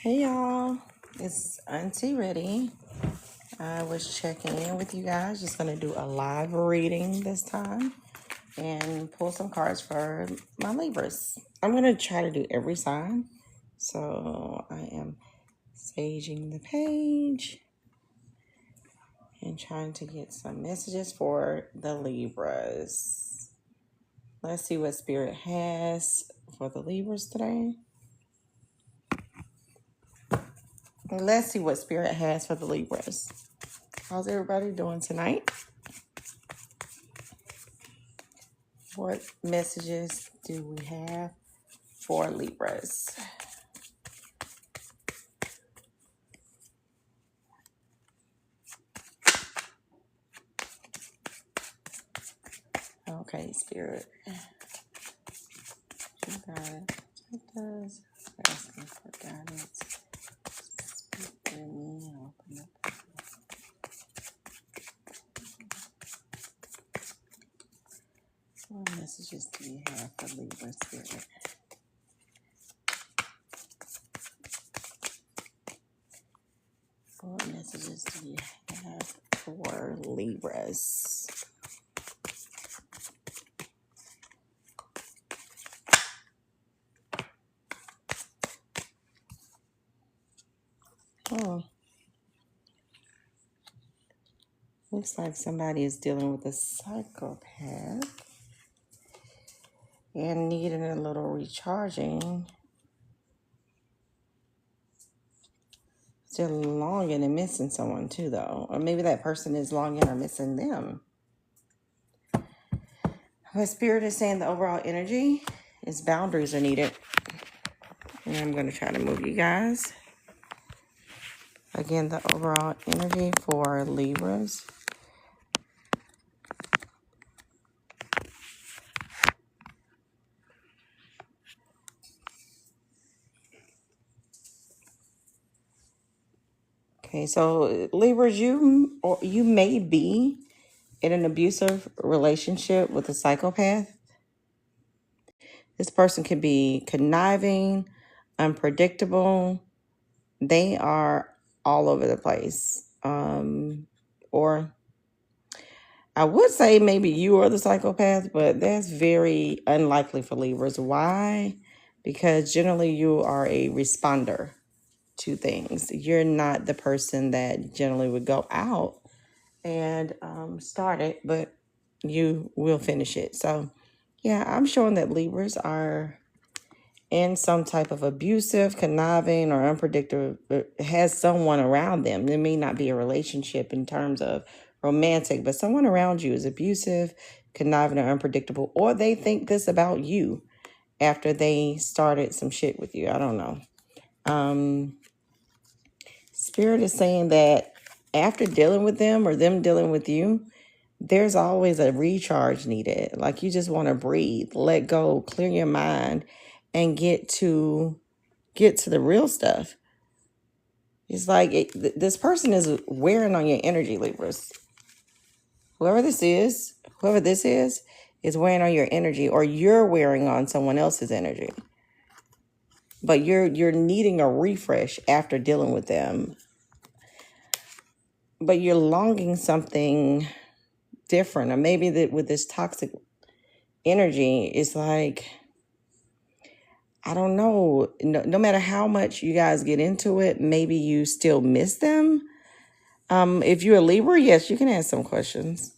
Hey y'all, it's Auntie Ready. I was checking in with you guys. Just gonna do a live reading this time and pull some cards for my Libras. I'm gonna try to do every sign. So I am saging the page and trying to get some messages for the Libras. Let's see what Spirit has for the Libras today. Let's see what Spirit has for the Libras. How's everybody doing tonight? What messages do we have for Libras? Okay, Spirit. You got it. It does. Asking for guidance. Speak to me. Open up. What messages do you have for Libra, Spirit? What messages do you have for Libras? Oh, looks like somebody is dealing with a psychopath and needing a little recharging. Still longing and missing someone too, though. Or maybe that person is longing or missing them. What Spirit is saying, the overall energy is boundaries are needed. And I'm going to try to move you guys. Again, the overall energy for Libras. Okay, so Libras, you may be in an abusive relationship with a psychopath. This person can be conniving, unpredictable. They are all over the place. Or I would say maybe you are the psychopath, but that's very unlikely for Libras. Why? Because generally you are a responder to things. You're not the person that generally would go out and start it, but you will finish it. So, yeah, I'm showing that Libras are in some type of abusive, conniving, or unpredictable, has someone around them. There may not be a relationship in terms of romantic, but someone around you is abusive, conniving, or unpredictable, or they think this about you after they started some shit with you. I don't know. Spirit is saying that after dealing with them or them dealing with you, there's always a recharge needed. Like you just want to breathe, let go, clear your mind, and get to the real stuff. It's like this person is wearing on your energy, Libras. Whoever this is wearing on your energy, or you're wearing on someone else's energy. But you're needing a refresh after dealing with them. But you're longing something different, or maybe that with this toxic energy, it's like, I don't know. No matter how much you guys get into it, maybe you still miss them. If you're a Libra, yes, you can ask some questions.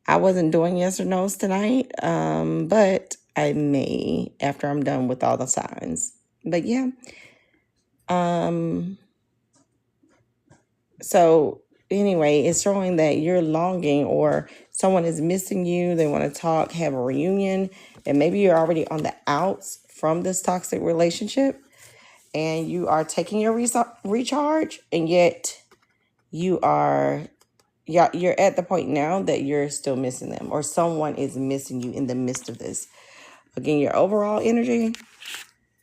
I wasn't doing yes or no's tonight, but I may after I'm done with all the signs. But yeah. So anyway, it's showing that you're longing, or someone is missing you. They want to talk, have a reunion, and maybe you're already on the outs from this toxic relationship, and you are taking your recharge, and yet you're at the point now that you're still missing them, or someone is missing you in the midst of this. Again, your overall energy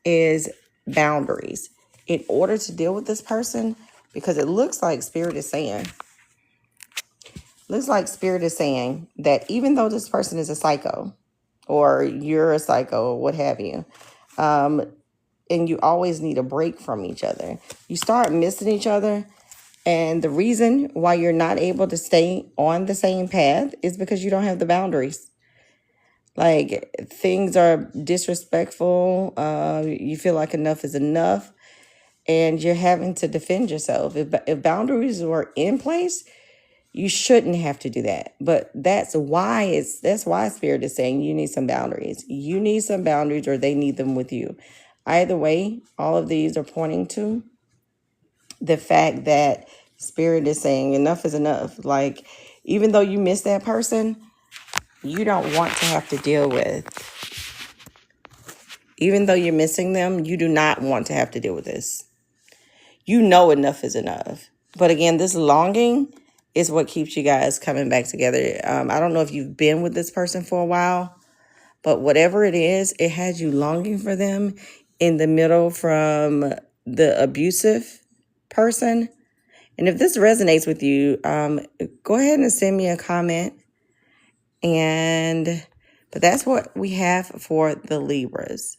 is boundaries. In order to deal with this person, because it looks like Spirit is saying that even though this person is a psycho, or you're a psycho, or what have you, and you always need a break from each other. You start missing each other. And the reason why you're not able to stay on the same path is because you don't have the boundaries. Like, things are disrespectful. You feel like enough is enough, and you're having to defend yourself. If boundaries were in place, you shouldn't have to do that. But that's why Spirit is saying you need some boundaries. You need some boundaries, or they need them with you. Either way, all of these are pointing to the fact that Spirit is saying enough is enough. Like, even though you miss that person, you don't want to have to deal with. Even though you're missing them, you do not want to have to deal with this. You know enough is enough. But again, this longing is what keeps you guys coming back together. I don't know if you've been with this person for a while, but whatever it is, it has you longing for them in the middle from the abusive person. And if this resonates with you, go ahead and send me a comment. But that's what we have for the Libras.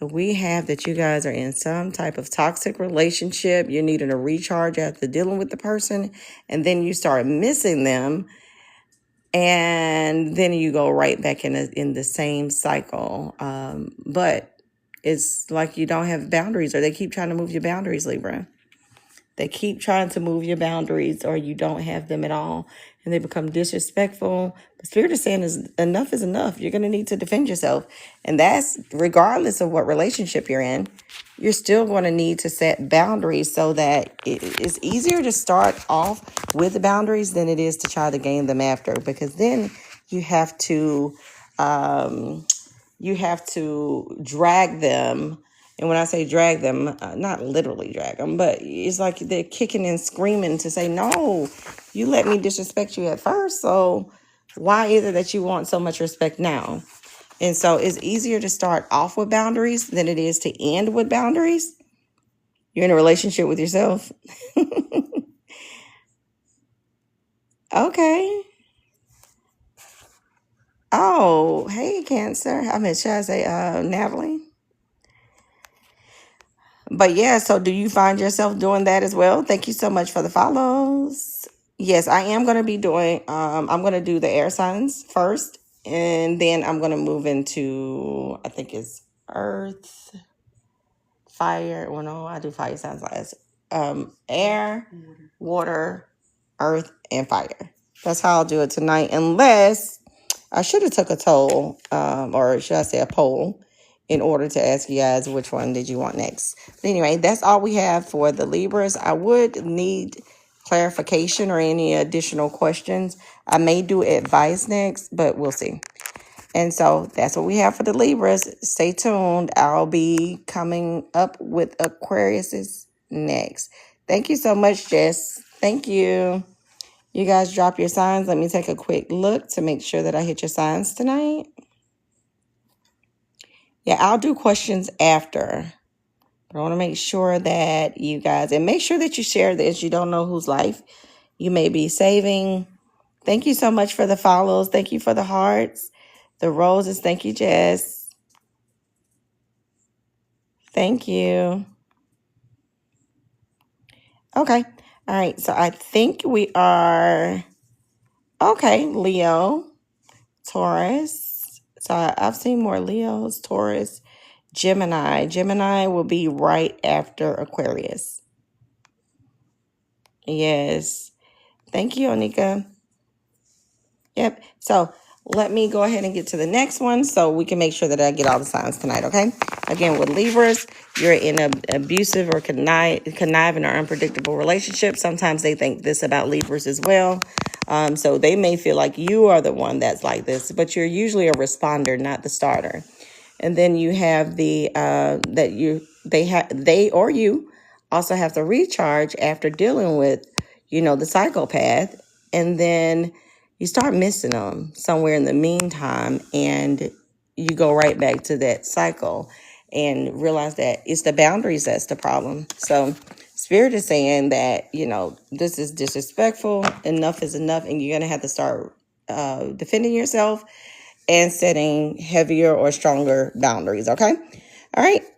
We have that you guys are in some type of toxic relationship. You're needing a recharge after dealing with the person, and then you start missing them, and then you go right back in the same cycle. But it's like you don't have boundaries, or they keep trying to move your boundaries, Libra. They keep trying to move your boundaries, or you don't have them at all, and they become disrespectful. The Spirit is saying enough is enough. You're going to need to defend yourself. And that's regardless of what relationship you're in. You're still going to need to set boundaries so that it's easier to start off with the boundaries than it is to try to gain them after, because then you have to drag them. And when I say drag them, not literally drag them, but it's like they're kicking and screaming to say, no, you let me disrespect you at first. So why is it that you want so much respect now? And so it's easier to start off with boundaries than it is to end with boundaries. You're in a relationship with yourself. Okay. Oh, hey, Cancer. I mean, should I say Natalie? But yeah, so do you find yourself doing that as well? Thank you so much for the follows. Yes, I am going to be doing, I'm going to do the air signs first, and then I'm going to move into, I think it's earth, fire. Well, no, I do fire signs last. Air, water, earth, and fire. That's how I'll do it tonight, unless I should have took a toll, or should I say a poll, in order to ask you guys which one did you want next. But anyway, that's all we have for the Libras. I would need clarification or any additional questions. I may do advice next, but we'll see. And so that's what we have for the Libras. Stay tuned. I'll be coming up with Aquariuses next. Thank you so much, Jess. Thank you. You guys drop your signs. Let me take a quick look to make sure that I hit your signs tonight. Yeah, I'll do questions after. But I want to make sure that you guys, and make sure that you share this. You don't know whose life you may be saving. Thank you so much for the follows. Thank you for the hearts, the roses. Thank you, Jess. Thank you. Okay. All right. So I think we are, okay, Leo, Taurus. So I've seen more Leos, Taurus, Gemini. Gemini will be right after Aquarius. Yes. Thank you, Onika. Yep. So let me go ahead and get to the next one so we can make sure that I get all the signs tonight, okay? Again, with Libras, you're in an abusive or conniving or unpredictable relationship. Sometimes they think this about Libras as well. So they may feel like you are the one that's like this, but you're usually a responder, not the starter. And then you have the they or you also have to recharge after dealing with, the psychopath, and then you start missing them somewhere in the meantime, and you go right back to that cycle and realize that it's the boundaries that's the problem. So Spirit is saying that, this is disrespectful. Enough is enough, and you're going to have to start defending yourself and setting heavier or stronger boundaries, okay? All right.